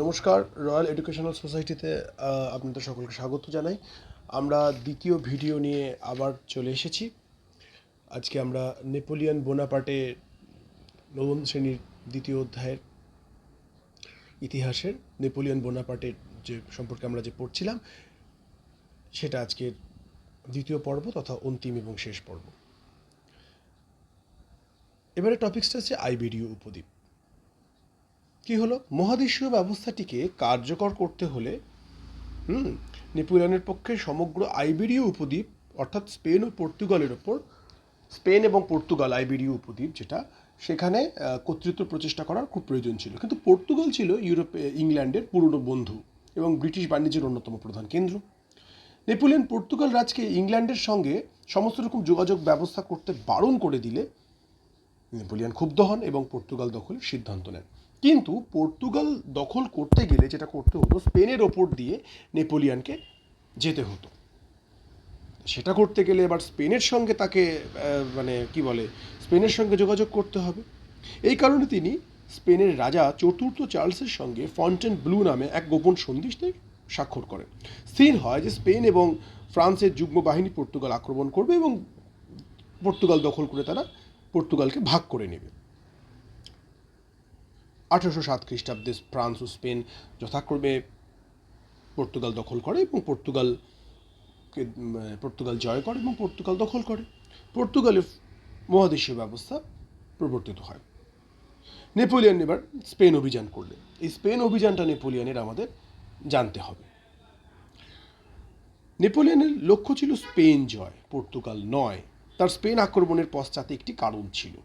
নমস্কার, royal educational সোসাইটিতে আপনাদের সকলকে স্বাগত জানাই। আমরা দ্বিতীয় ভিডিও নিয়ে আবার চলে এসেছি। আজকে আমরা নেপোলিয়ন বোনাপার্টের নবম শ্রেণীর দ্বিতীয় অধ্যায়ের ইতিহাসের নেপোলিয়ন বোনাপার্টের যে সম্পর্কে আমরা যে পড়ছিলাম সেটা আজকের দ্বিতীয় পর্ব তথা অন্তিম এবং শেষ পর্ব। এবারে টপিকসটা হচ্ছে আইবেরীয় উপদ্বীপ। কি হলো, মহাদেশীয় ব্যবস্থাটিকে কার্যকর করতে হলে নেপোলিয়নের পক্ষে সমগ্র আইবেরীয় উপদ্বীপ অর্থাৎ স্পেন ও পর্তুগালের ওপর, স্পেন এবং পর্তুগাল আইবেরীয় উপদ্বীপ যেটা, সেখানে কর্তৃত্ব প্রচেষ্টা করার খুব প্রয়োজন ছিল। কিন্তু পর্তুগাল ছিল ইংল্যান্ডের পুরনো বন্ধু এবং ব্রিটিশ বাণিজ্যের অন্যতম প্রধান কেন্দ্র। নেপোলিয়ন পর্তুগাল রাজকে ইংল্যান্ডের সঙ্গে সমস্ত রকম যোগাযোগ ব্যবস্থা করতে বারণ করে দিলে নেপোলিয়ন ক্ষুব্ধ হন এবং পর্তুগাল দখলের সিদ্ধান্ত নেন। কিন্তু পর্তুগাল দখল করতে গেলে যেটা করতে হতো, স্পেনের ওপর দিয়ে নেপোলিয়নকে যেতে হতো। সেটা করতে গেলে এবার স্পেনের সঙ্গে তাকে স্পেনের সঙ্গে যোগাযোগ করতে হবে। এই কারণে তিনি স্পেনের রাজা চতুর্থ চার্লসের সঙ্গে ফন্টেন ব্লু নামে এক গোপন সন্ধিতে স্বাক্ষর করেন। স্থির হয় যে স্পেন এবং ফ্রান্সের যুগ্ম বাহিনী পর্তুগাল আক্রমণ করবে এবং পর্তুগাল দখল করে তারা পর্তুগালকে ভাগ করে নেবে। 1807 খ্রিস্টাব্দে ফ্রান্স ও স্পেন যথাক্রমে পর্তুগাল দখল করে এবং পর্তুগাল জয় করে এবং পর্তুগাল দখল করে। পর্তুগালের মহাদেশীয় ব্যবস্থা প্রবর্তিত হয়। নেপোলিয়ন এবার স্পেন অভিযান করলেন। এই স্পেন অভিযানটা নেপোলিয়নের আমাদের জানতে হবে। নেপোলিয়নের লক্ষ্য ছিল স্পেন জয়, পর্তুগাল নয়। তার স্পেন আক্রমণের পশ্চাতে একটি কারণ ছিল।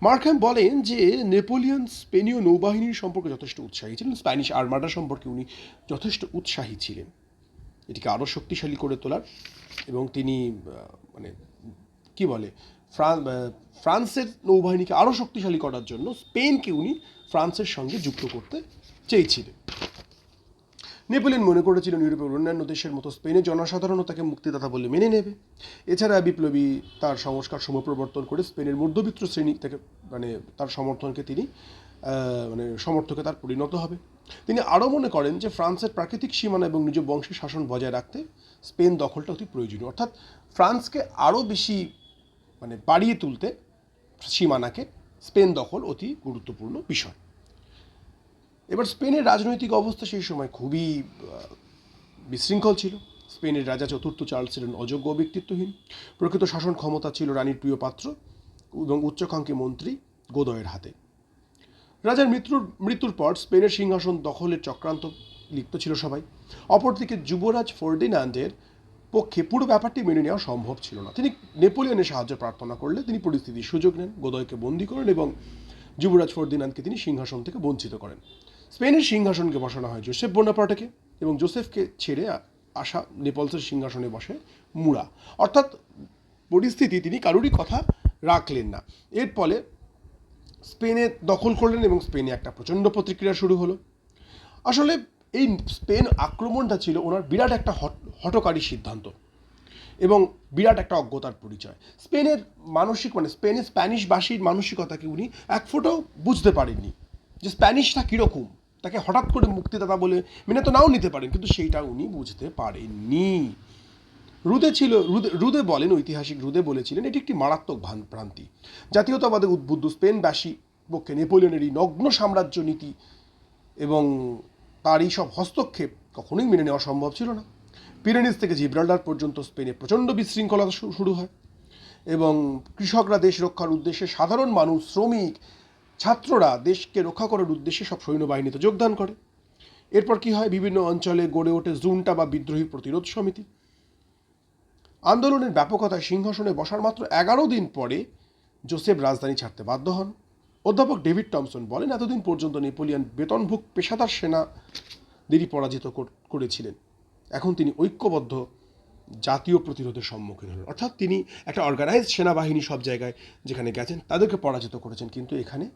মার্কহ্যাম বলেন যে নেপোলিয়ন স্পেনীয় নৌবাহিনীর সম্পর্কে যথেষ্ট উৎসাহী ছিলেন, স্প্যানিশ আর্মাডা সম্পর্কে উনি যথেষ্ট উৎসাহী ছিলেন এটিকে আরও শক্তিশালী করে তোলার, এবং তিনি ফ্রান্সের নৌবাহিনীকে আরও শক্তিশালী করার জন্য স্পেনকে উনি ফ্রান্সের সঙ্গে যুক্ত করতে চেয়েছিলেন। নেপোলিয়ন মনে করেছিলেন ইউরোপের অন্যান্য দেশের মতো স্পেনের জনসাধারণও তাকে মুক্তিদাতা বলে মেনে নেবে। এছাড়া বিপ্লবী তার সংস্কার সমূহ প্রবর্তন করে স্পেনের মধ্যবিত্ত শ্রেণী থেকে তার সমর্থনকে তিনি সমর্থকে তার পরিণত হবে। তিনি আরও মনে করেন যে ফ্রান্সের প্রাকৃতিক সীমানা এবং নিজ বংশের শাসন বজায় রাখতে স্পেন দখলটা অতি প্রয়োজনীয়, অর্থাৎ ফ্রান্সকে আরও বেশি বাড়িয়ে তুলতে সীমানাকে স্পেন দখল অতি গুরুত্বপূর্ণ বিষয়। এবার স্পেনের রাজনৈতিক অবস্থা সেই সময় খুবই বিশৃঙ্খল ছিল। স্পেনের রাজা চতুর্থ চার্লস ছিলেন অযোগ্য ব্যক্তিত্বহীন। প্রকৃত শাসন ক্ষমতা ছিল রানীর প্রিয় পাত্র এবং উচ্চাকাঙ্ক্ষী মন্ত্রী গোদয়ের হাতে। রাজার মৃত্যুর পর স্পেনের সিংহাসন দখলের চক্রান্ত লিপ্ত ছিল সবাই। অপরদিকে যুবরাজ ফার্ডিনান্ডের পক্ষে পুরো ব্যাপারটি মেনে নেওয়া সম্ভব ছিল না। তিনি নেপোলিয়নের সাহায্য প্রার্থনা করলে তিনি পরিস্থিতির সুযোগ নেন, গোদয়কে বন্দী করেন এবং যুবরাজ ফার্ডিনান্ডকে তিনি সিংহাসন থেকে বঞ্চিত করেন। স্পেনের সিংহাসনকে বসানো হয় জোসেফ বোনাপার্টকে, এবং জোসেফকে ছেড়ে আসা নেপলসের সিংহাসনে বসে মুরা। অর্থাৎ পরিস্থিতি তিনি কারোরই কথা রাখলেন না। এর ফলে স্পেনে দখল করলেন এবং স্পেনে একটা প্রচণ্ড প্রতিক্রিয়া শুরু হলো। আসলে এই স্পেন আক্রমণটা ছিল ওনার বিরাট একটা হঠকারী সিদ্ধান্ত এবং বিরাট একটা অজ্ঞতার পরিচয়। স্পেনের স্প্যানিশভাষীর মানসিকতাকে উনি এক ফোঁটাও বুঝতে পারেননি যে স্প্যানিশটা কীরকম। তাকে হঠাৎ করে মুক্তিদাতা বলে মেনে তো নাও নিতে পারেন, কিন্তু সেইটা উনি বুঝতে পারেননি। ঐতিহাসিক রুদে বলেছিলেন এটি একটি মারাত্মক ভ্রান্তি। জাতীয়তাবাদে উদ্বুদ্ধ স্পেনবাসী পক্ষে নেপোলিয়নের এই নগ্ন সাম্রাজ্য নীতি এবং তার এই সব হস্তক্ষেপ কখনোই মেনে নেওয়া সম্ভব ছিল না। পিরেনিস থেকে জিব্রাল্টার পর্যন্ত স্পেনে প্রচণ্ড বিশৃঙ্খলতা শুরু হয় এবং কৃষকরা দেশ রক্ষার উদ্দেশ্যে, সাধারণ মানুষ, শ্রমিক, ছাত্ররা দেশকে রক্ষা করার উদ্দেশ্যে সব সৈন্যবাহিনীতে যোগদান করে। এরপর কি হয়, বিভিন্ন অঞ্চলে গড়ে ওঠে জুনটা বা বিদ্রোহী প্রতিরোধ সমিতি। আন্দোলনের ব্যাপকতায় সিংহাসনে বসার মাত্র 11 দিন পরে জোসেফ রাজধানী ছাড়তে বাধ্য হন। অধ্যাপক ডেভিড টমসন বলেন, এতদিন পর্যন্ত নেপোলিয়ন বেতনভুক পেশাদার সেনাদেরই পরাজিত করেছিলেন। এখন তিনি ঐক্যবদ্ধ জাতীয় প্রতিরোধের সম্মুখীন হলেন, অর্থাৎ তিনি একটা অর্গানাইজড সেনাবাহিনী সব জায়গায় যেখানে গেছেন তাদেরকে পরাজিত করেছেন, কিন্তু এখানে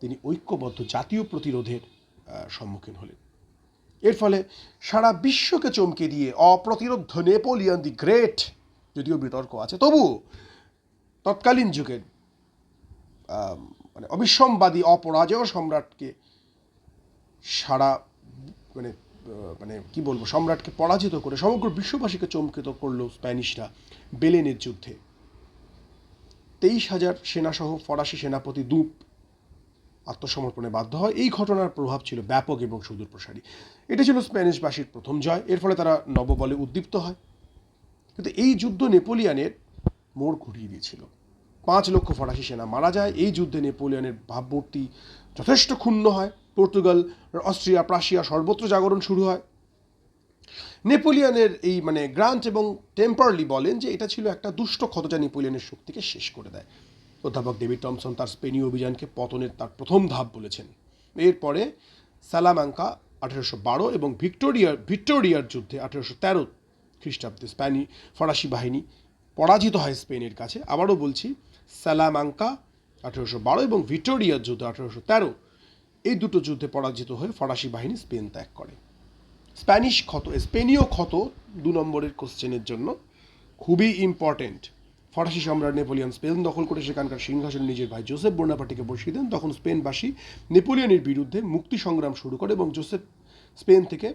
তিনি ঐক্যবদ্ধ জাতীয় প্রতিরোধের সম্মুখীন হলেন। এর ফলে সারা বিশ্বকে চমকে দিয়ে অপ্রতিরোধ্য নেপোলিয়ন দি গ্রেট, যদিও বিতর্ক আছে, তবু তৎকালীন যুগের অবিসম্বাদী অপরাজেয় সম্রাটকে সারা মানে মানে কি বলবো, সম্রাটকে পরাজিত করে সমগ্র বিশ্ববাসীকে চমকিত করলো স্প্যানিশরা বেলেনের যুদ্ধে। 23,000 সেনাসহ ফরাসি সেনাপতি দুপ আত্মসমর্পণে বাধ্য হয়। এই ঘটনার প্রভাব ছিল ব্যাপক এবং সুদূরপ্রসারী। এটা ছিল স্প্যানিশবাসীর প্রথম জয়। এর ফলে তারা নববলে উদ্দীপ্ত হয়। কিন্তু এই যুদ্ধ নেপোলিয়নের মোড় ঘুরিয়ে দিয়েছিল। 5 লক্ষ ফরাসি সেনা মারা যায়। এই যুদ্ধে নেপোলিয়নের ভাবমূর্তি যথেষ্ট ক্ষুণ্ণ হয়। পর্তুগাল, অস্ট্রিয়া, প্রাশিয়া সর্বত্র জাগরণ শুরু হয়। নেপোলিয়নের এই মানে গ্রান্ট এবং টেম্পারলি বলেন যে এটা ছিল একটা দুষ্ট ক্ষত যা নেপোলিয়নের শক্তিকে শেষ করে দেয়। অধ্যাপক ডেভিড টমসন তার স্পেনীয় অভিযানকে পতনের তার প্রথম ধাপ বলেছেন। এরপরে সালামাঙ্কা 1812 এবং ভিক্টোরিয়ার যুদ্ধে 1813 খ্রিস্টাব্দে ফরাসি বাহিনী পরাজিত হয় স্পেনের কাছে। আবারও বলছি, সালামাঙ্কা 1812 এবং ভিক্টোরিয়ার যুদ্ধ 1813, এই দুটো যুদ্ধে পরাজিত হয়ে ফরাসি বাহিনী স্পেন ত্যাগ করে। স্পেনীয় ক্ষত 2 নম্বরের কোশ্চেনের জন্য খুবই ইম্পর্টেন্ট। ফরাসি সম্রাট নেপোলিয়ন স্পেন দখল করে সেখানকার সিংহাসনে নিজের ভাই জোসেফ বোনাপার্টিকে বসিয়ে দেন। তখন স্পেনবাসী নেপোলিয়নের বিরুদ্ধে মুক্তি সংগ্রাম শুরু করে এবং জোসেফ স্পেন থেকে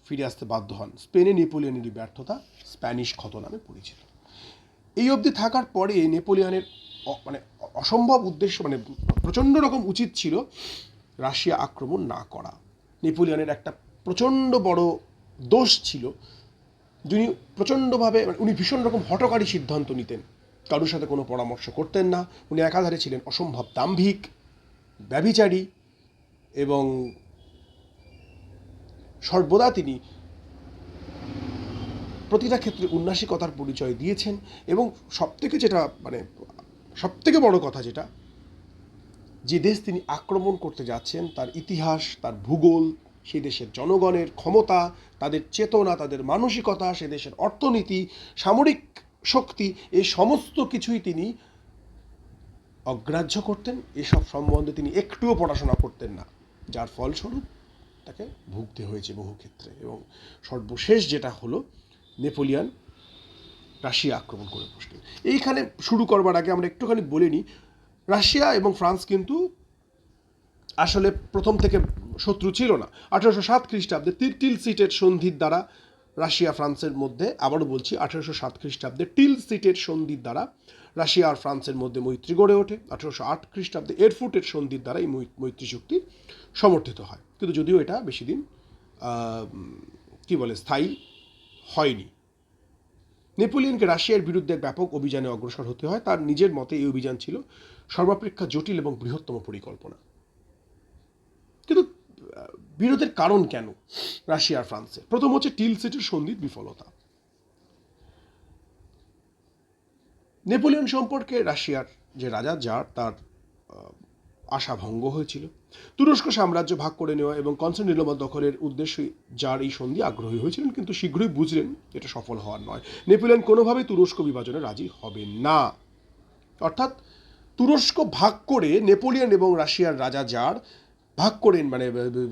ফিরে আসতে বাধ্য হন। স্পেনে নেপোলিয়নেরই ব্যর্থতা স্প্যানিশ ক্ষত নামে পরিচিত। এই অবধি থাকার পরে নেপোলিয়নের মানে অসম্ভব উদ্দেশ্য, মানে প্রচণ্ড রকম উচিত ছিল রাশিয়া আক্রমণ না করা। নেপোলিয়নের একটা প্রচণ্ড বড় দোষ ছিল, যিনি প্রচণ্ডভাবে উনি ভীষণ রকম হঠকারী সিদ্ধান্ত নিতেন, কারোর সাথে কোনো পরামর্শ করতেন না। উনি একাধারে ছিলেন অসম্ভব দাম্ভিক, ব্যভিচারী এবং সর্বদা তিনি প্রতিটা ক্ষেত্রে উন্নাসিকতার পরিচয় দিয়েছেন। এবং সবথেকে বড় কথা যেটা, যে দেশ তিনি আক্রমণ করতে যাচ্ছেন তার ইতিহাস, তার ভূগোল, সেই দেশের জনগণের ক্ষমতা, তাদের চেতনা, তাদের মানসিকতা, সে দেশের অর্থনীতি, সামরিক শক্তি, এই সমস্ত কিছুই তিনি অগ্রাহ্য করতেন। এসব সম্বন্ধে তিনি একটুও পড়াশোনা করতেন না, যার ফলস্বরূপ তাকে ভুগতে হয়েছে বহু ক্ষেত্রে। এবং সর্বশেষ যেটা হলো, নেপোলিয়ন রাশিয়া আক্রমণ করে বসলেন। এইখানে শুরু করবার আগে আমরা একটুখানি বলে নিই, রাশিয়া এবং ফ্রান্স কিন্তু আসলে প্রথম থেকে শত্রু ছিল না। 1807 খ্রিস্টাব্দে টিলসিটের সন্ধির দ্বারা রাশিয়া ফ্রান্সের মধ্যে, আবারও বলছি 1807 খ্রিস্টাব্দে টিলসিটের সন্ধির দ্বারা রাশিয়া আর ফ্রান্সের মধ্যে মৈত্রী গড়ে ওঠে। 1808 খ্রিস্টাব্দে এরফুটের সন্ধির দ্বারা এই মৈত্রী চুক্তি সমর্থিত হয়। কিন্তু যদিও এটা বেশি দিন স্থায়ী হয়নি। নেপোলিয়নকে রাশিয়ার বিরুদ্ধে ব্যাপক অভিযানে অগ্রসর হতে হয়। তার নিজের মতে এই অভিযান ছিল সর্বাপেক্ষা জটিল এবং বৃহত্তম পরিকল্পনা। কিন্তু বিরোধের কারণ কেন রাশিয়া আর ফ্রান্সের? প্রথম হচ্ছে টিলসিটের সন্ধির বিফলতা। নেপোলিয়ন সম্পর্কে রাশিয়ার যে রাজা জার, তার আশা ভঙ্গ হয়েছিল। তুরস্ক সাম্রাজ্য ভাগ করে নেওয়া এবং কনস্টান্টিনোপল দখলের উদ্দেশ্যে জার এই সন্ধি আগ্রহী হয়েছিলেন, কিন্তু শীঘ্রই বুঝলেন এটা সফল হওয়ার নয়। নেপোলিয়ন কোনোভাবেই তুরস্ক বিভাজনে রাজি হবেন না। অর্থাৎ তুরস্ক ভাগ করে নেপোলিয়ন এবং রাশিয়ার রাজা জার ভাগ করে, মানে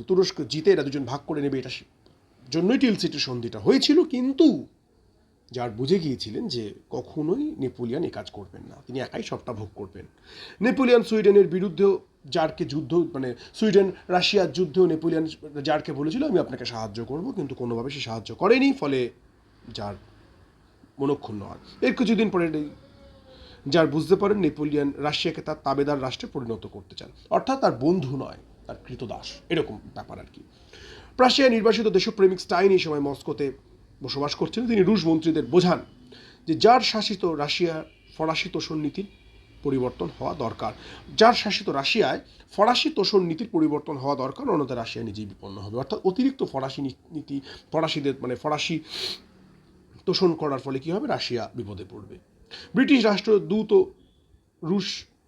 তুরস্ক জিতে এরা দুজন ভাগ করে নেবে, এটা জন্যই টিলসিটের সন্ধিটা হয়েছিল। কিন্তু জার বুঝে গিয়েছিলেন যে কখনোই নেপোলিয়ন এ কাজ করবেন না, তিনি একাই সবটা ভোগ করবেন। নেপোলিয়ন সুইডেনের বিরুদ্ধেও জারকে সুইডেন রাশিয়ার যুদ্ধেও নেপোলিয়ন জারকে বলেছিল আমি আপনাকে সাহায্য করব, কিন্তু কোনোভাবে সে সাহায্য করেনি। ফলে জার মনক্ষুণ্ণ হন। এর কিছুদিন পরে জার বুঝতে পারেন নেপোলিয়ন রাশিয়াকে তার তাবেদার রাষ্ট্রে পরিণত করতে চান, অর্থাৎ তার বন্ধু নয়, তার কৃতদাস, এরকম ব্যাপার আর কি। প্রাশিয়ায় নির্বাসিত দেশপ্রেমিক স্টাইন এই সময় মস্কোতে বসবাস করছিলেন। তিনি রুশ মন্ত্রীদের বোঝান যে জার শাসিত রাশিয়ার ফরাসি তোষণ নীতির পরিবর্তন হওয়া দরকার। জার শাসিত রাশিয়ায় ফরাসি তোষণ নীতির পরিবর্তন হওয়া দরকার, অন্যথা রাশিয়া নিজেই বিপন্ন হবে। অর্থাৎ অতিরিক্ত ফরাসি নীতি, ফরাসি তোষণ করার ফলে কী হবে, রাশিয়া বিপদে পড়বে। ব্রিটিশ রাষ্ট্রদূত রুশ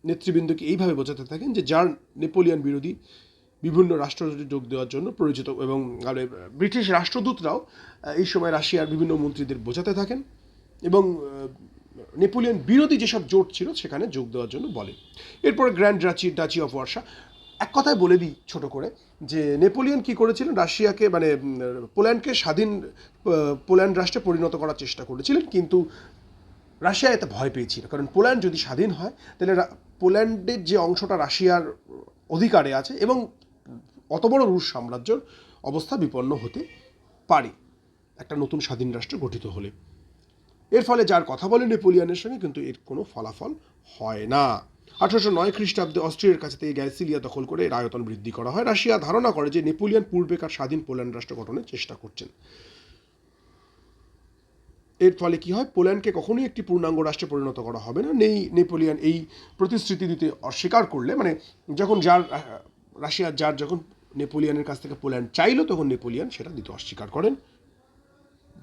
নেতৃবৃন্দকে এইভাবে বোঝাতে থাকেন যে জার নেপোলিয়ন বিরোধী বিভিন্ন রাষ্ট্রজোটে যোগ দেওয়ার জন্য পরিচিত, এবং ব্রিটিশ রাষ্ট্রদূতরাও এই সময় রাশিয়ার বিভিন্ন মন্ত্রীদের বোঝাতে থাকেন এবং নেপোলিয়ন বিরোধী যেসব জোট ছিল সেখানে যোগ দেওয়ার জন্য বলে। এরপরে গ্র্যান্ড ডাচি অফ ওয়ার্সা। এক কথায় বলে দিই ছোট করে, যে নেপোলিয়ন কী করেছিলেন, রাশিয়াকে পোল্যান্ডকে পোল্যান্ড রাষ্ট্রে পরিণত করার চেষ্টা করেছিলেন, কিন্তু রাশিয়া এতে ভয় পেয়েছিল। কারণ পোল্যান্ড যদি স্বাধীন হয় তাহলে পোল্যান্ডের যে অংশটা রাশিয়ার অধিকারে আছে এবং অত বড় রুশ সাম্রাজ্যের অবস্থা বিপন্ন হতে পারে একটা নতুন স্বাধীন রাষ্ট্র গঠিত হলে। এর ফলে যার কথা বলে নেপোলিয়নের সঙ্গে কিন্তু এর কোনো ফলাফল হয় না। 1809 খ্রিস্টাব্দে অস্ট্রিয়ার কাছ থেকে গ্যালিসিয়া দখল করে এর আয়তন বৃদ্ধি করা হয়। রাশিয়া ধারণা করে যে নেপোলিয়ন পূর্বেকার স্বাধীন পোল্যান্ড রাষ্ট্র গঠনের চেষ্টা করছেন। এর ফলে কি হয়, পোল্যান্ডকে কখনোই একটি পূর্ণাঙ্গ রাষ্ট্রে পরিণত করা হবে না। নেপোলিয়ন এই প্রতিশ্রুতি দিতে অস্বীকার করলে, মানে যখন রাশিয়ার জার যখন নেপোলিয়নের কাছ থেকে পোল্যান্ড চাইল, তখন নেপোলিয়ন সেটা দিতে অস্বীকার করেন।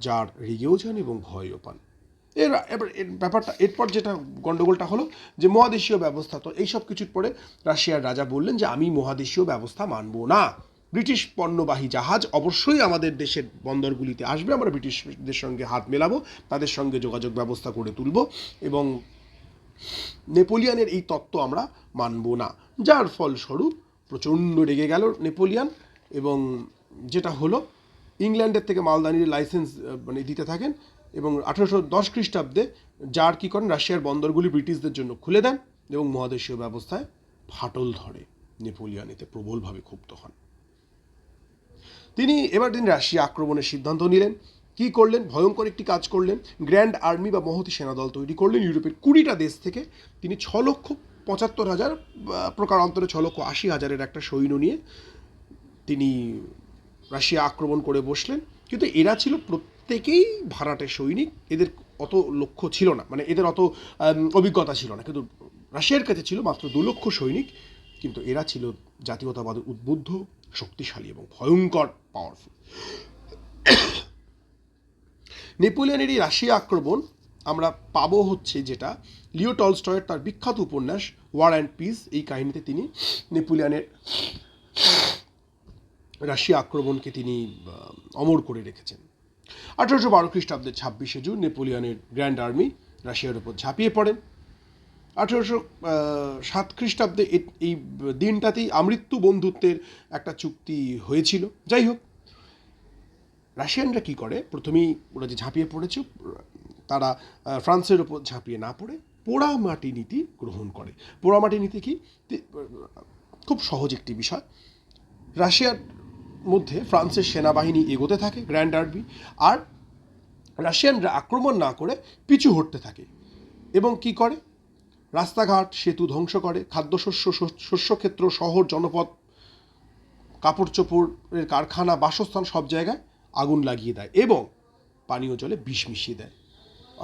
জার রেগেও যান এবং ভয়ও পান। এবার ব্যাপারটা এরপর যেটা গন্ডগোলটা হলো যে মহাদেশীয় ব্যবস্থা, তো এইসব কিছুর পরে রাশিয়ার রাজা বললেন যে আমি মহাদেশীয় ব্যবস্থা মানব না, ব্রিটিশ পণ্যবাহী জাহাজ অবশ্যই আমাদের দেশের বন্দরগুলিতে আসবে, আমরা ব্রিটিশদের সঙ্গে হাত মেলাবো, তাদের সঙ্গে যোগাযোগ ব্যবস্থা করে তুলব, এবং নেপোলিয়নের এই তত্ত্ব আমরা মানব না। যার ফলস্বরূপ প্রচণ্ড রেগে গেল নেপোলিয়ন, এবং যেটা হলো ইংল্যান্ডের থেকে মালদানির লাইসেন্স মানে দিতে থাকেন, এবং 1810 খ্রিস্টাব্দে জার কী করেন, রাশিয়ার বন্দরগুলি ব্রিটিশদের জন্য খুলে দেন এবং মহাদেশীয় ব্যবস্থায় ফাটল ধরে। নেপোলিয়ন এতে প্রবলভাবে ক্ষুব্ধ হন। তিনি রাশিয়া আক্রমণের সিদ্ধান্ত নিলেন। কি করলেন? ভয়ঙ্কর একটি কাজ করলেন। গ্র্যান্ড আর্মি বা মহতী সেনাদল তৈরি করলেন। ইউরোপের 20টা দেশ থেকে তিনি 6,75,000 প্রকার অন্তরে 6,80,000 একটা সৈন্য নিয়ে তিনি রাশিয়া আক্রমণ করে বসলেন। কিন্তু এরা ছিল প্রত্যেকেই ভাড়াটে সৈনিক, এদের অত লক্ষ্য ছিল না, মানে এদের অত অভিজ্ঞতা ছিল না। কিন্তু রাশিয়ার কাছে ছিল মাত্র 2 লক্ষ সৈনিক, কিন্তু এরা ছিল জাতীয়তাবাদে উদ্বুদ্ধ, শক্তিশালী এবং ভয়ঙ্কর পাওয়ারফুল। নেপোলিয়নের এই রাশিয়া আক্রমণ আমরা পাবো হচ্ছে যেটা লিও টলস্টয়ের তার বিখ্যাত উপন্যাস ওয়ার অ্যান্ড পিস, এই কাহিনীতে তিনি নেপোলিয়নের রাশিয়া আক্রমণকে তিনি অমর করে রেখেছেন। 1812 খ্রিস্টাব্দের 26শে জুন নেপোলিয়নের গ্র্যান্ড আর্মি রাশিয়ার উপর ঝাঁপিয়ে পড়েন। 1807 খ্রিস্টাব্দে এই দিনটাতেই আমৃত্যু বন্ধুত্বের একটা চুক্তি হয়েছিল। যাই হোক, রাশিয়ানরা কী করে, প্রথমেই ওরা যে ঝাঁপিয়ে পড়েছে, তারা ফ্রান্সের ওপর ঝাঁপিয়ে না পড়ে পোড়ামাটি নীতি গ্রহণ করে। পোড়ামাটি নীতি কি? খুব সহজ একটি বিষয়। রাশিয়ার মধ্যে ফ্রান্সের সেনাবাহিনী এগোতে থাকে, গ্র্যান্ড আর্মি, আর রাশিয়ানরা আক্রমণ না করে পিছু হটতে থাকে, এবং কি করে, রাস্তাঘাট সেতু ধ্বংস করে, খাদ্যশস্য, শস্যক্ষেত্র, শহর, জনপদ, কাপড় চোপড়ের কারখানা, বাসস্থান সব জায়গায় আগুন লাগিয়ে দেয় এবং পানীয় জলে বিষ মিশিয়ে দেয়।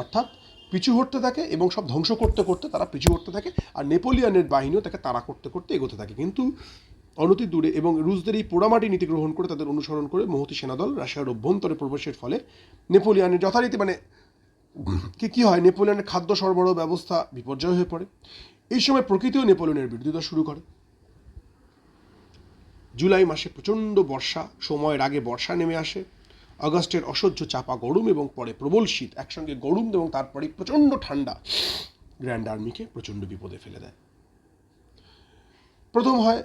অর্থাৎ পিছু হটতে থাকে এবং সব ধ্বংস করতে করতে তারা পিছু হটতে থাকে, আর নেপোলিয়নের বাহিনীও তাকে তাড়া করতে করতে এগোতে থাকে। কিন্তু অনতি দূরে, এবং রুশদের এই পোড়ামাটি নীতি গ্রহণ করে তাদের অনুসরণ করে মহতী সেনাদল রাশিয়ার অভ্যন্তরে প্রবেশের ফলে নেপোলিয়নের যথারীতি মানে কি হয়, নেপোলিয়নের খাদ্য সরবরাহ ব্যবস্থা বিপর্যয় হয়ে পড়ে। এই সময় প্রকৃতিও নেপোলিয়নের বিরোধিতা শুরু করে। জুলাই মাসে প্রচণ্ড বর্ষা, সময়ের আগে বর্ষা নেমে আসে। আগস্টের অসহ্য চাপা গরম এবং পরে প্রবল শীত, একসঙ্গে গরম এবং তারপরে প্রচণ্ড ঠান্ডা গ্র্যান্ড আর্মিকে প্রচণ্ড বিপদে ফেলে দেয়। প্রথম হয়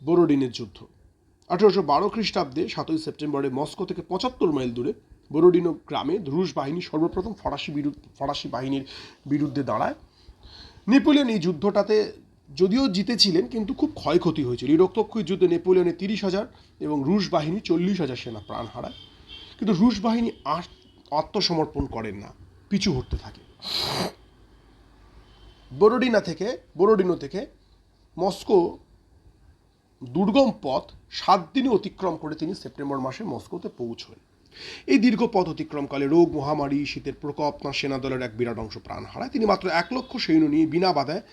বোরোডিনের যুদ্ধ। 1812 খ্রিস্টাব্দে 7ই সেপ্টেম্বরে মস্কো থেকে 75 মাইল দূরে বোরোডিনো গ্রামে রুশ বাহিনী সর্বপ্রথম ফরাসি বাহিনীর বিরুদ্ধে দাঁড়ায়। নেপোলিয়ন এই যুদ্ধটাতে যদিও জিতেছিলেন, কিন্তু খুব ক্ষয়ক্ষতি হয়েছিল। এই রক্তক্ষয়ী যুদ্ধে নেপোলিয়নের 30,000 এবং রুশ বাহিনী 40,000 সেনা প্রাণ হারায়। কিন্তু রুশ বাহিনী আত্মসমর্পণ করেন না, পিছু হটতে থাকে। বোরোডিনো থেকে মস্কো দুর্গম পথ 7 দিনে অতিক্রম করে তিনি সেপ্টেম্বর মাসে মস্কোতে পৌঁছন। এই দীর্ঘ পথ অতিক্রমকালে রোগ, মহামারী, শীতের প্রকোপ তাঁর সেনাদলের এক বিরাট অংশ প্রাণ হারায়। তিনি মাত্র 1 লক্ষ সৈন্য নিয়ে বিনা বাধায়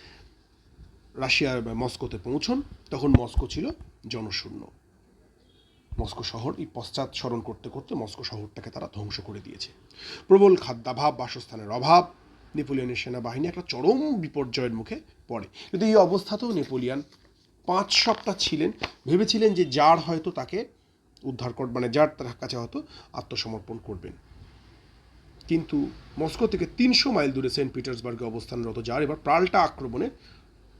রাশিয়ার মস্কোতে পৌঁছন। তখন মস্কো ছিল জনশূন্য। মস্কো শহর এই পশ্চাৎ স্মরণ করতে করতে মস্কো শহরটাকে তারা ধ্বংস করে দিয়েছে। প্রবল খাদ্যাভাব, বাসস্থানের অভাব, নেপোলিয়নের সেনাবাহিনী একটা চরম বিপর্যয়ের মুখে পড়ে। কিন্তু এই অবস্থাতেও নেপোলিয়ন 5 সপ্তাহ ছিলেন, ভেবেছিলেন যে জার হয়তো তাকে উদ্ধার মানে জার তার কাছে হয়তো আত্মসমর্পণ করবেন। কিন্তু মস্কো থেকে 300 মাইল দূরে সেন্ট পিটার্সবার্গে অবস্থানরত জার এবার পাল্টা আক্রমণে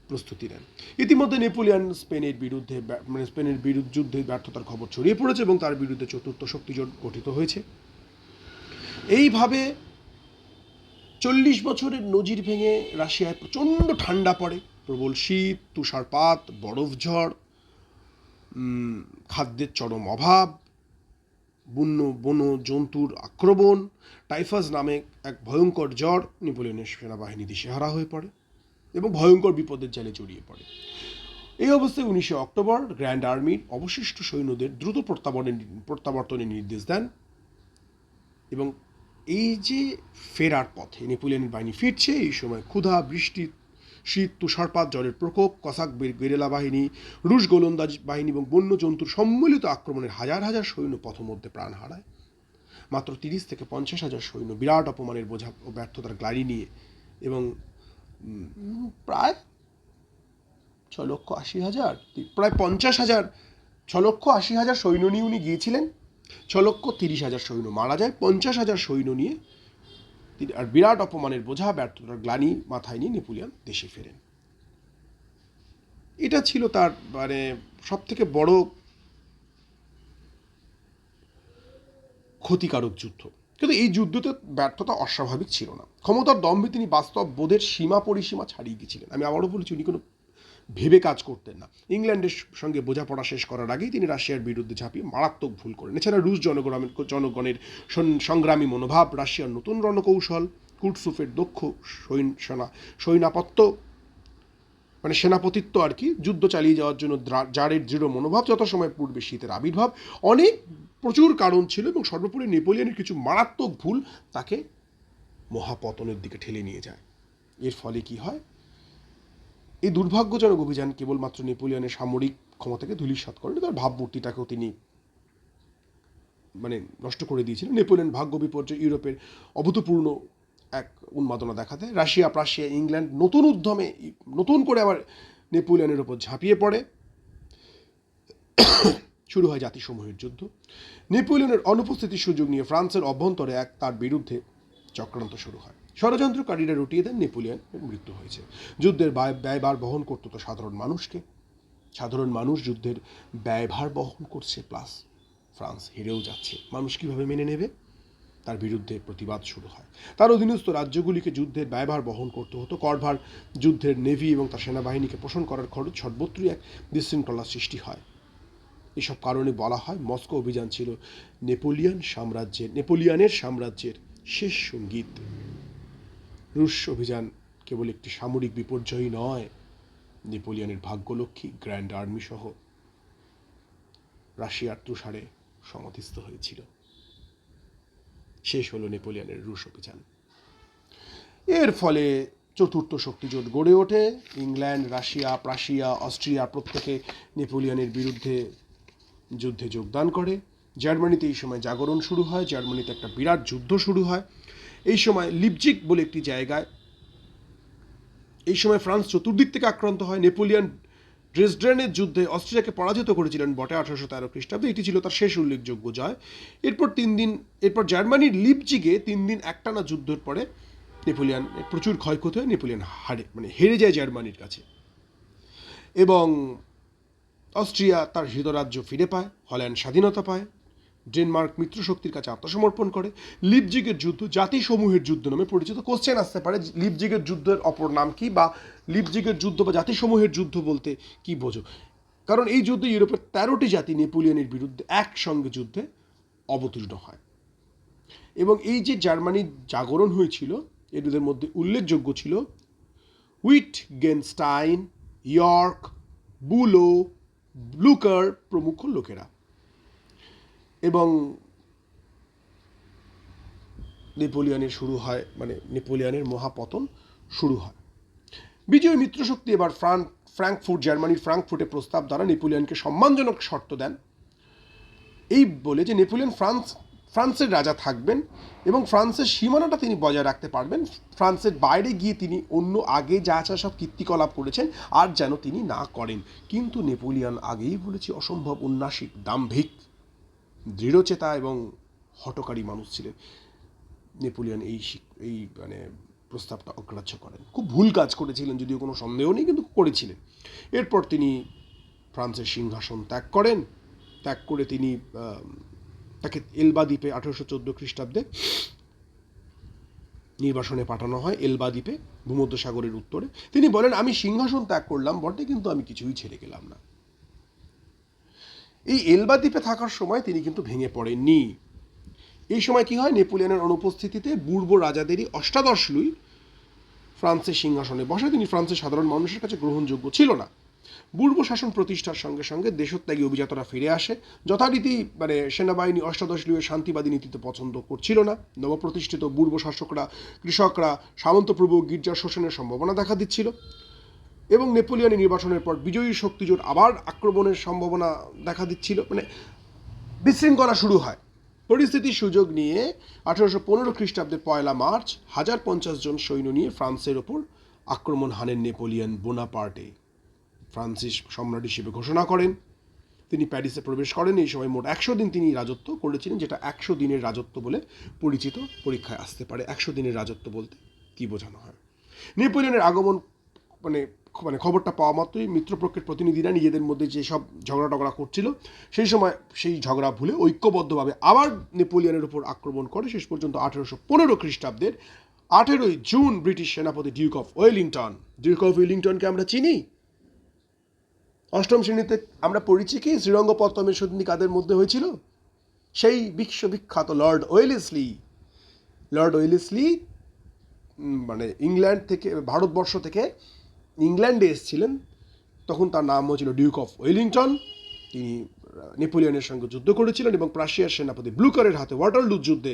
প্রস্তুতি নেন। ইতিমধ্যে নেপোলিয়ন স্পেনের যুদ্ধে ব্যর্থতার খবর ছড়িয়ে পড়েছে এবং তার বিরুদ্ধে চতুর্থ শক্তিজোট গঠিত হয়েছে। এইভাবে 40 বছরের নজির ভেঙে রাশিয়ায় প্রচণ্ড ঠান্ডা পড়ে, প্রবল শীত, তুষারপাত, বরফ ঝড়, খাদ্যের চরম অভাব, বন্য জন্তুর আক্রমণ, টাইফাস নামে এক ভয়ঙ্কর জ্বর, নেপোলিয়নের সেনাবাহিনী দিশেহারা হয়ে পড়ে এবং ভয়ঙ্কর বিপদের জালে জড়িয়ে পড়ে। এই অবস্থায় 19 অক্টোবর গ্র্যান্ড আর্মির অবশিষ্ট সৈন্যদের দ্রুত প্রত্যাবর্তনের নির্দেশ দেন এবং এই যে ফেরার পথে নেপোলিয়নের বাহিনী ফিরছে, এই সময় ক্ষুধা, বৃষ্টি, শীত, তুষারপাত, জলের প্রকোপ, কসাক গেরিলা বাহিনী, রুশ গোলন্দাজ বাহিনী এবং বন্য জন্তুর সম্মিলিত আক্রমণের হাজার হাজার সৈন্য পথমধ্যে প্রাণ হারায়। মাত্র 30 থেকে 50,000 সৈন্য বিরাট অপমানের বোঝা ও ব্যর্থতার গ্লানি নিয়ে এবং প্রায় 6,80,000, প্রায় 50,000, 6,80,000 সৈন্য নিয়ে উনি গিয়েছিলেন। 6,30,000 সৈন্য মারা যায়, 50,000 সৈন্য নিয়ে আর বিরাট অপমানের বোঝা, ব্যর্থতার গ্লানি মাথায় নিয়ে নেপোলিয়ন দেশে ফেরেন। এটা ছিল তার মানে সব থেকে বড় ক্ষতিকারক যুদ্ধ। কিন্তু এই যুদ্ধতে ব্যর্থতা অস্বাভাবিক ছিল না। ক্ষমতার দম্ভে তিনি বাস্তব বোধের সীমা পরিসীমা ছাড়িয়ে গিয়েছিলেন। আমি আবারও বলেছি, উনি কোনো ভেবে কাজ করতেন না। ইংল্যান্ডের সঙ্গে বোঝাপড়া শেষ করার আগেই তিনি রাশিয়ার বিরুদ্ধে ঝাঁপিয়ে মারাত্মক ভুল করেন। এছাড়া রুশ জনগণের সংগ্রামী মনোভাব, রাশিয়ার নতুন রণকৌশল, কুটসুফের দক্ষ সৈনাপত্য মানে সেনাপতিত্ব আর কি, যুদ্ধ চালিয়ে যাওয়ার জন্য জারের দৃঢ় মনোভাব, যত সময় পূর্বে শীতের আবির্ভাব, অনেক প্রচুর কারণ ছিল এবং সর্বোপরি নেপোলিয়নের কিছু মারাত্মক ভুল তাকে মহাপতনের দিকে ঠেলে নিয়ে যায়। এর ফলে কি হয়, এই দুর্ভাগ্যজনক অভিযান কেবলমাত্র নেপোলিয়নের সামরিক ক্ষমতাকে ধূলিসাৎ করেনি, তার ভাবমূর্তিটাকেও তিনি মানে নষ্ট করে দিয়েছিলেন। নেপোলিয়ন ভাগ্য বিপর্যয় ইউরোপের অভূতপূর্ণ এক উন্মাদনা দেখা দেয়। রাশিয়া, প্রাশিয়া, ইংল্যান্ড নতুন উদ্যমে নতুন করে আবার নেপোলিয়নের ওপর ঝাঁপিয়ে পড়ে। শুরু হয় জাতিসমূহের যুদ্ধ। নেপোলিয়নের অনুপস্থিতির সুযোগ নিয়ে ফ্রান্সের অভ্যন্তরে তার বিরুদ্ধে চক্রান্ত শুরু হয়। ষড়যন্ত্রকারীরা রটিয়ে দেন, নেপোলিয়নের মৃত্যু হয়েছে। যুদ্ধের ব্যয়ভার বহন করতো তো সাধারণ মানুষকে। সাধারণ মানুষ যুদ্ধের ব্যয়ভার বহন করছে, প্লাস ফ্রান্স হেরেও যাচ্ছে। মানুষ কীভাবে মেনে নেবে? তার বিরুদ্ধে প্রতিবাদ শুরু হয়। তার অধীনস্থ রাজ্যগুলিকে যুদ্ধের ব্যয়ভার বহন করতে হতো। করভার যুদ্ধের নেভি এবং তার সেনাবাহিনীকে পোষণ করার খরচ, সর্বত্রই এক বিশৃঙ্খলার সৃষ্টি হয়। এসব কারণে বলা হয় মস্কো অভিযান ছিল নেপোলিয়নের সাম্রাজ্যের শেষ সঙ্গীত। রুশ অভিযান কেবল একটি সামরিক বিপর্যয় নয়, নেপোলিয়নের ভাগ্যলক্ষ্মী গ্র্যান্ড আর্মি সহ রাশিয়ার তুষারে সমাধিস্থ হয়েছিল। শেষ হলো নেপোলিয়নের রুশ অভিযান। এর ফলে চতুর্থ শক্তিজোট গড়ে ওঠে। ইংল্যান্ড, রাশিয়া, প্রাশিয়া, অস্ট্রিয়া প্রত্যেকে নেপোলিয়নের বিরুদ্ধে যুদ্ধে যোগদান করে। জার্মানিতে এই সময় জাগরণ শুরু হয়, জার্মানিতে একটা বিরাট যুদ্ধ শুরু হয়। এই সময় লিপজিগ বলে একটি জায়গায়, এই সময় ফ্রান্স চতুর্দিক থেকে আক্রান্ত হয়। নেপোলিয়ন ড্রেসডেনের যুদ্ধে অস্ট্রিয়াকে পরাজিত করেছিলেন বটে 1813 খ্রিস্টাব্দে। এটি ছিল তার শেষ উল্লেখযোগ্য জয়। এরপর জার্মানির লিপজিগে 3 দিন একটানা যুদ্ধের পরে নেপোলিয়ন প্রচুর ক্ষয়ক্ষতি হয়, নেপোলিয়ন হেরে যায় জার্মানির কাছে এবং অস্ট্রিয়া তার হৃদরাজ্য ফিরে পায়, হল্যান্ড স্বাধীনতা পায়, ডেনমার্ক মিত্রশক্তির কাছে আত্মসমর্পণ করে। লিপজিগের যুদ্ধ জাতিসমূহের যুদ্ধ নামে পরিচিত। কোশ্চেন আসতে পারে লিপজিগের যুদ্ধের অপর নাম কি, বা লিপজিগের যুদ্ধ বা জাতিসমূহের যুদ্ধ বলতে কি বোঝো? কারণ এই যুদ্ধে ইউরোপের 13টি জাতি নেপোলিয়নের বিরুদ্ধে একসঙ্গে যুদ্ধে অবতীর্ণ হয় এবং এই যে জার্মানির জাগরণ হয়েছিল, এদের মধ্যে উল্লেখযোগ্য ছিল উইটগেনস্টাইন, ইয়র্ক, বুলো, ব্লুকার প্রমুখ লোকেরা। এবং নেপোলিয়নের মহাপতন শুরু হয়। বিজয়ী মিত্রশক্তি এবার জার্মানির ফ্রাঙ্কফুর্টে প্রস্তাব দ্বারা নেপোলিয়নকে সম্মানজনক শর্ত দেন, এই বলে যে নেপোলিয়ন ফ্রান্সের রাজা থাকবেন এবং ফ্রান্সের সীমানাটা তিনি বজায় রাখতে পারবেন। ফ্রান্সের বাইরে গিয়ে তিনি অন্য আগে যা সব কীর্তিকলাপ করেছেন আর যেন তিনি না করেন। কিন্তু নেপোলিয়ন আগেই বলেছি অসম্ভব উন্নাসিক, দাম্ভিক, দৃঢ়চেতা এবং হঠকারী মানুষ ছিলেন। নেপোলিয়ন এই প্রস্তাবটা অগ্রাহ্য করেন। খুব ভুল কাজ করেছিলেন, যদিও কোনো সন্দেহ নেই, কিন্তু করেছিলেন। এরপর তিনি ফ্রান্সের সিংহাসন ত্যাগ করে তিনি তাকে এলবা দ্বীপে 1814 খ্রিস্টাব্দে নির্বাসনে পাঠানো হয়। এলবা দ্বীপে ভূমধ্যসাগরের উত্তরে। তিনি বলেন, আমি সিংহাসন ত্যাগ করলাম বটে, কিন্তু আমি কিছুই ছেড়ে গেলাম না। এই এলবা দ্বীপে থাকার সময় তিনি কিন্তু ভেঙে পড়েননি। এই সময় কি হয়, নেপোলিয়নের অনুপস্থিতিতে বুর্ব রাজাদেরই অষ্টাদশ লুই ফ্রান্সের সিংহাসনে বসে। তিনি ফ্রান্সের সাধারণ মানুষের কাছে গ্রহণযোগ্য ছিল না। বুর্ব শাসন প্রতিষ্ঠার সঙ্গে সঙ্গে দেশত্যাগী অভিজাতরা ফিরে আসে। যথারীতি সেনাবাহিনী অষ্টাদশ লুইয়ের শান্তিবাদী নীতিতে পছন্দ করছিল না। নবপ্রতিষ্ঠিত বুর্ব শাসকরা, কৃষকরা, সামন্তপ্রভু গির্জার শোষণের সম্ভাবনা দেখা দিচ্ছিল এবং নেপোলিয়নের নির্বাচনের পর বিজয়ী শক্তিজোট আবার আক্রমণের সম্ভাবনা দেখা দিচ্ছিল। বিশৃঙ্খলা শুরু হয়। পরিস্থিতির সুযোগ নিয়ে 1815 খ্রিস্টাব্দের 1 মার্চ 1050 জন সৈন্য নিয়ে ফ্রান্সের ওপর আক্রমণ হানেন নেপোলিয়ন বোনাপার্টে। ফ্রান্সিস সম্রাট হিসেবে ঘোষণা করেন। তিনি প্যারিসে প্রবেশ করেন। এই সময় মোট 100 দিন তিনি রাজত্ব করেছিলেন, যেটা 100 দিনের রাজত্ব বলে পরিচিত। পরীক্ষায় আসতে পারে 100 দিনের রাজত্ব বলতে কি বোঝানো হয়। নেপোলিয়নের আগমন খবরটা পাওয়া মাত্রই মিত্রপক্ষের প্রতিনিধিরা নিজেদের মধ্যে যেসব ঝগড়া টগড়া করছিল সেই সময় সেই ঝগড়া ভুলে ঐক্যবদ্ধভাবে আবার নেপোলিয়নের উপর আক্রমণ করে। শেষ পর্যন্ত 1815 খ্রিস্টাব্দের 18 জুন ব্রিটিশ সেনাপতি ডিউক অফ ওয়েলিংটনকে আমরা চিনি। অষ্টম শ্রেণীতে আমরা পড়েছি কি শ্রীরঙ্গপত্তমের সন্ধি কাদের মধ্যে হয়েছিল? সেই বিশ্ববিখ্যাত লর্ড ওয়েলেসলি ইংল্যান্ড থেকে, ভারতবর্ষ থেকে ইংল্যান্ডে এসেছিলেন। তখন তার নাম হয়েছিল ডিউক অফ ওয়েলিংটন। তিনি নেপোলিয়নের সঙ্গে যুদ্ধ করেছিলেন এবং প্রাশিয়ার সেনাপতি ব্লুকারের হাতে ওয়াটারলু যুদ্ধে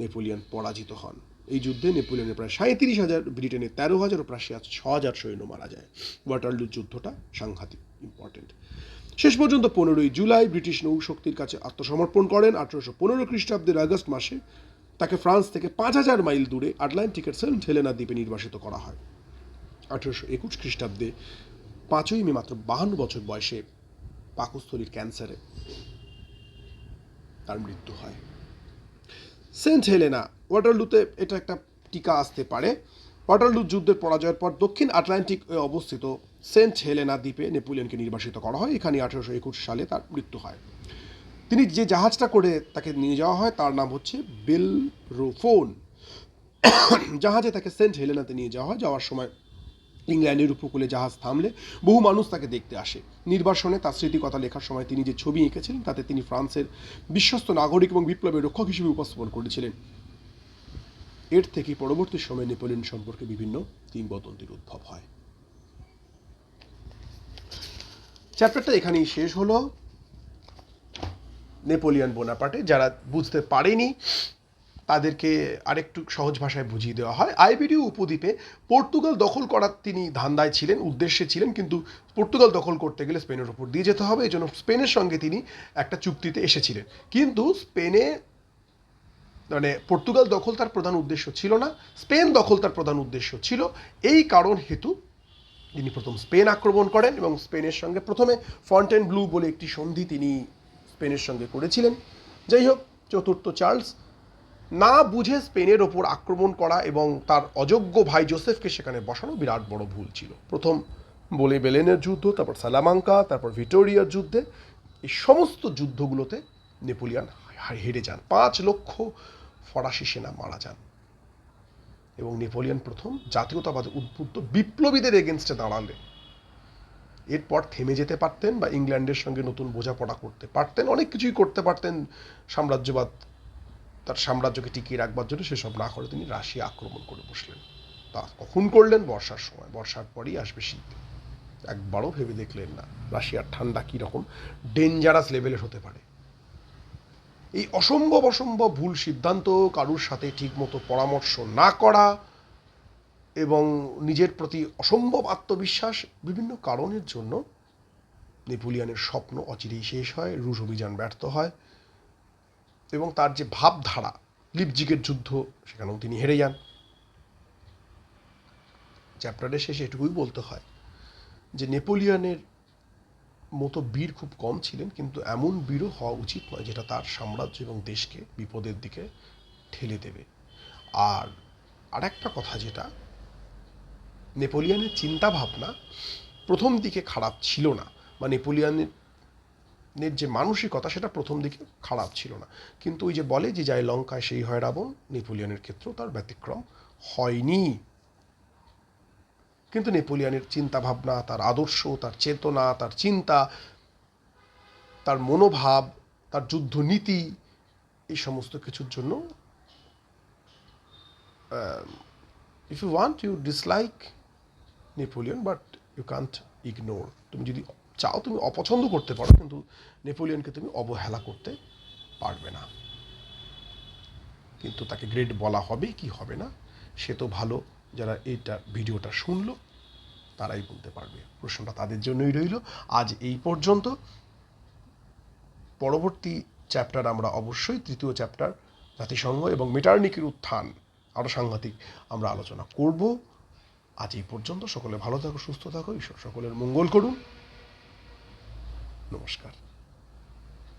নেপোলিয়ন পরাজিত হন। এই যুদ্ধে নেপোলিয়নের প্রায় 37,000, ব্রিটেনের 13,000 ও প্রাশিয়ার 6,000 সৈন্য মারা যায়। ওয়াটারলু যুদ্ধটা সাংঘাতিক ইম্পর্টেন্ট। শেষ পর্যন্ত 15 জুলাই ব্রিটিশ নৌশক্তির কাছে আত্মসমর্পণ করেন। 1815 খ্রিস্টাব্দের আগস্ট মাসে তাকে ফ্রান্স থেকে 5,000 মাইল দূরে আটলান্টিকের সেন্ট হেলেনা দ্বীপে নির্বাসিত করা হয়। 1821 খ্রিস্টাব্দে 5ই মে মাত্র 52 বছর বয়সে পাকস্থলীর ক্যান্সারে তার মৃত্যু হয়। সেন্ট হেলেনা, ওয়াটারলুতে এটা একটা টিকা আসতে পারে। ওয়াটারলু যুদ্ধের পরাজয়ের পর দক্ষিণ আটলান্টিক অবস্থিত সেন্ট হেলেনা দ্বীপে নেপোলিয়নকে নির্বাসিত করা হয়। এখানে 1821 সালে তার মৃত্যু হয়। তিনি যে জাহাজটা করে তাকে নিয়ে যাওয়া হয় তার নাম হচ্ছে বেলরোফোন। জাহাজে তাকে সেন্ট হেলেনাতে নিয়ে যাওয়া হয়। যাওয়ার সময় ইংল্যান্ডের উপকূলে জাহাজ থামলে বহু মানুষ তাকে দেখতে আসে। নির্বাসনে তার স্মৃতিকথা লেখার সময় তিনি যে ছবি এঁকেছিলেন তাতে তিনি ফ্রান্সের বিশ্বস্ত নাগরিক এবং বিপ্লবের রক্ষক হিসেবে উপস্থাপন করেছিলেন। এর থেকে পরবর্তী সময়ে নেপোলিয়ন সম্পর্কে বিভিন্ন কিংবদন্তির উদ্ভব হয়। চ্যাপ্টারটা এখানেই শেষ হলো। নেপোলিয়ন বোনাপার্টে যারা বুঝতে পারেনি তাদেরকে আরেকটু সহজ ভাষায় বুঝিয়ে দেওয়া হয়। আইবেরীয় উপদ্বীপে পর্তুগাল দখল করার তিনি ধান্দায় ছিলেন, উদ্দেশ্যে ছিলেন, কিন্তু পর্তুগাল দখল করতে গেলে স্পেনের উপর দিয়ে যেতে হবে। এই জন্য স্পেনের সঙ্গে তিনি একটা চুক্তিতে এসেছিলেন। কিন্তু স্পেনে পর্তুগাল দখল তার প্রধান উদ্দেশ্য ছিল না, স্পেন দখল তার প্রধান উদ্দেশ্য ছিল। এই কারণ হেতু তিনি প্রথম স্পেন আক্রমণ করেন এবং স্পেনের সঙ্গে প্রথমে ফন্টেনব্লু বলে একটি সন্ধি তিনি স্পেনের সঙ্গে করেছিলেন। যাই হোক, চতুর্থ চার্লস না বুঝে স্পেনের ওপর আক্রমণ করা এবং তার অযোগ্য ভাই জোসেফকে সেখানে বসানো বিরাট বড় ভুল ছিল। প্রথম বলে বেলেনের যুদ্ধ, তারপর সালামাঙ্কা, তারপর ভিক্টোরিয়ার যুদ্ধে, এই সমস্ত যুদ্ধগুলোতে নেপোলিয়ন হেরে যান। 5 লক্ষ ফরাসি সেনা মারা যান এবং নেপোলিয়ন প্রথম জাতীয়তাবাদে উদ্বুদ্ধ বিপ্লবীদের এগেনস্টে দাঁড়ালেন। এরপর থেমে যেতে পারতেন বা ইংল্যান্ডের সঙ্গে নতুন বোঝাপড়া করতে পারতেন, অনেক কিছুই করতে পারতেন সাম্রাজ্যবাদ তার সাম্রাজ্যকে টিকিয়ে রাখবার জন্য। সেসব না করে তিনি রাশিয়া আক্রমণ করে বসলেন। তা কখন করলেন? বর্ষার সময়। বর্ষার পরই আসবে শীত। একবারও ভেবে দেখলেন না রাশিয়ার ঠান্ডা কীরকম ডেঞ্জারাস লেভেলের হতে পারে। এই অসম্ভব ভুল সিদ্ধান্ত, কারুর সাথে ঠিকমতো পরামর্শ না করা এবং নিজের প্রতি অসম্ভব আত্মবিশ্বাস, বিভিন্ন কারণের জন্য নেপোলিয়নের স্বপ্ন অচিরেই শেষ হয়। রুশ অভিযান ব্যর্থ হয় এবং তার যে ভাবধারা, লিপজিগের যুদ্ধ, সেখানেও তিনি হেরে যান। চ্যাপ্টারের শেষে এটুকুই বলতে হয় যে নেপোলিয়নের মতো বীর খুব কম ছিলেন, কিন্তু এমন বীরও হওয়া উচিত নয় যেটা তার সাম্রাজ্য এবং দেশকে বিপদের দিকে ঠেলে দেবে। আর একটা কথা, যেটা নেপোলিয়নের চিন্তাভাবনা প্রথম দিকে খারাপ ছিল না, বা নেপোলিয়নের যে মানসিকতা সেটা প্রথম দিকে খারাপ ছিল না, কিন্তু ওই যে বলে যে যায় লঙ্কায় সেই হয় রাবণ, নেপোলিয়নের ক্ষেত্রেও তার ব্যতিক্রম হয়নি। কিন্তু নেপোলিয়নের চিন্তাভাবনা, তার আদর্শ, তার চেতনা, তার চিন্তা তার মনোভাব, তার যুদ্ধনীতি, এই সমস্ত কিছুর জন্য if you want you dislike Napoleon, but you can't ignore. তুমি যদি চাও তুমি অপছন্দ করতে পারো, কিন্তু নেপোলিয়নকে তুমি অবহেলা করতে পারবে না। কিন্তু তাকে গ্রেট বলা হবে কি হবে না, সে তো ভালো যারা এইটা ভিডিওটা শুনলো তারাই বলতে পারবে। প্রশ্নটা তাদের জন্যই রইল। আজ এই পর্যন্ত। পরবর্তী চ্যাপ্টার আমরা অবশ্যই, তৃতীয় চ্যাপ্টার জাতিসংঘ এবং মেটার্নিকের উত্থান, আরও সাংঘাতিক আমরা আলোচনা করব। আজ এই পর্যন্ত। সকলে ভালো থাকো, সুস্থ থাকো, ঈশ্বর সকলের মঙ্গল করুন। নমস্কার।